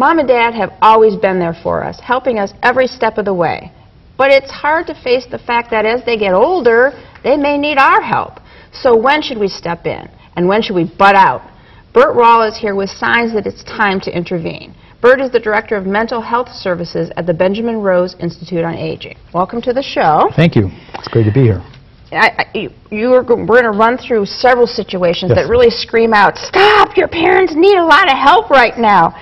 Mom and Dad have always been there for us, helping us every step of the way. But it's hard to face the fact that as they get older, they may need our help. So when should we step in? And when should we butt out? Bert Rall is here with signs that it's time to intervene. Bert is the Director of Mental Health Services at the Benjamin Rose Institute on Aging. Welcome to the show. Thank you. It's great to be here. We're going to run through several situations that really scream out, stop, your parents need a lot of help right now.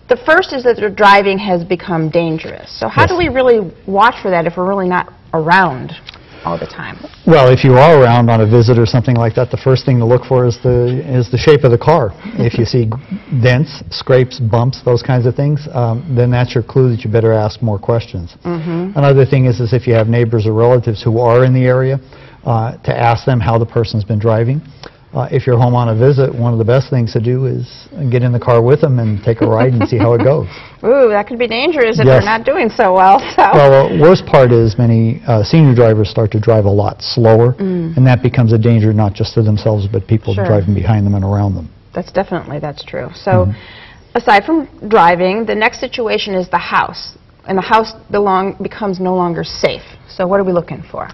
The first is that their driving has become dangerous. So how do we really watch for that if we're really not around all the time? Well, if you are around on a visit or something like that, the first thing to look for is the shape of the car. If you see dents, scrapes, bumps, those kinds of things, then that's your clue that you better ask more questions. Another thing is if you have neighbors or relatives who are in the area, to ask them how the person's been driving. If you're home on a visit, one of the best things to do is get in the car with them and take a ride and see how it goes. Ooh, that could be dangerous if they're not doing so well. Well, the worst part is many senior drivers start to drive a lot slower, and that becomes a danger not just to themselves, but people driving behind them and around them. That's true. So, aside from driving, the next situation is the house, and the house becomes no longer safe. So what are we looking for?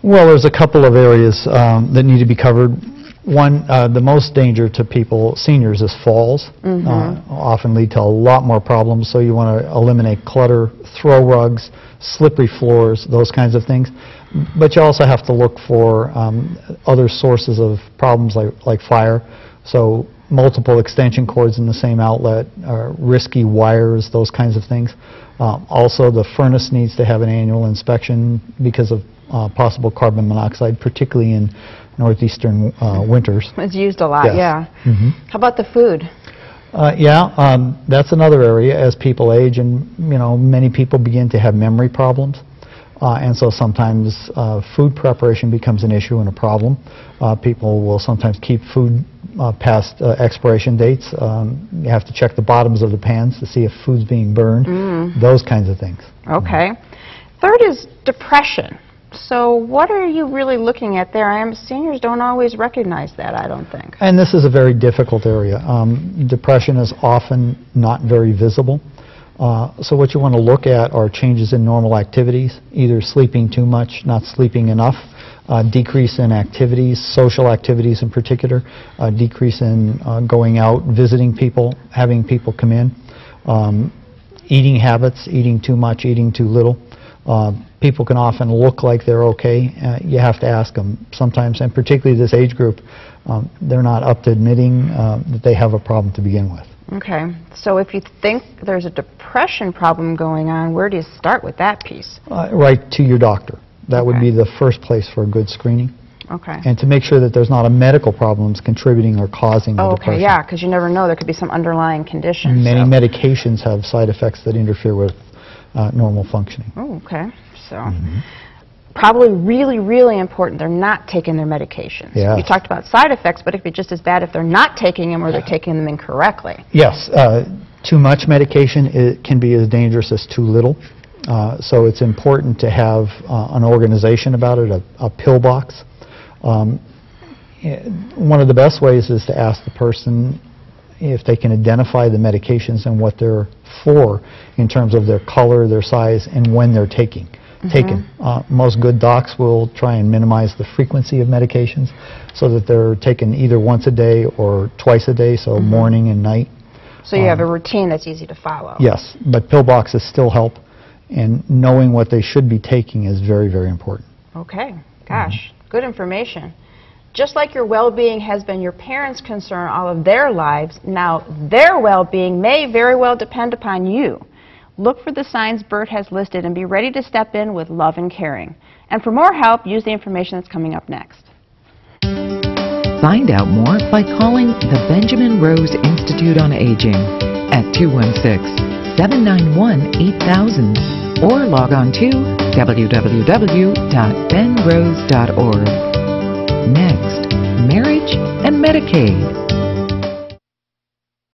Well, there's a couple of areas that need to be covered. One, the most danger to people, seniors, is falls. Often lead to a lot more problems, so you want to eliminate clutter, throw rugs, slippery floors, those kinds of things. But you also have to look for other sources of problems like fire. So multiple extension cords in the same outlet, risky wires, those kinds of things. Also, the furnace needs to have an annual inspection because of possible carbon monoxide, particularly in northeastern winters. It's used a lot, How about the food? That's another area. As people age, and many people begin to have memory problems, and so sometimes food preparation becomes an issue and a problem. People will sometimes keep food past expiration dates. You have to check the bottoms of the pans to see if food's being burned. Those kinds of things. Okay. Third is depression. So what are you really looking at there? Seniors don't always recognize that, I don't think. And this is a very difficult area. Depression is often not very visible. So what you want to look at are changes in normal activities, either sleeping too much, not sleeping enough, decrease in activities, social activities in particular, decrease in going out, visiting people, having people come in, eating habits, eating too much, eating too little. People can often look like they're okay. You have to ask them sometimes, and particularly this age group, they're not up to admitting that they have a problem to begin with. Okay. So if you think there's a depression problem going on, where do you start with that piece? Right to your doctor. That would be the first place for a good screening. Okay. And to make sure that there's not a medical problems contributing or causing the depression. Yeah, because you never know. There could be some underlying condition. Many medications have side effects that interfere with normal functioning. Oh, okay. So probably really, really important they're not taking their medications. Yes. You talked about side effects, but it could be just as bad if they're not taking them or they're taking them incorrectly. Yes. Too much medication can be as dangerous as too little. So it's important to have an organization about it, a pill box. One of the best ways is to ask the person if they can identify the medications and what they're for in terms of their color, their size, and when they're taken. Most good docs will try and minimize the frequency of medications so that they're taken either once a day or twice a day, so morning and night. So you have a routine that's easy to follow. Yes, but pill boxes still help, and knowing what they should be taking is very, very important. Okay. Gosh, good information. Just like your well-being has been your parents' concern all of their lives, now their well-being may very well depend upon you. Look for the signs Bert has listed and be ready to step in with love and caring. And for more help, use the information that's coming up next. Find out more by calling the Benjamin Rose Institute on Aging at 216-791-8000 or log on to www.benrose.org. Next, marriage and Medicaid.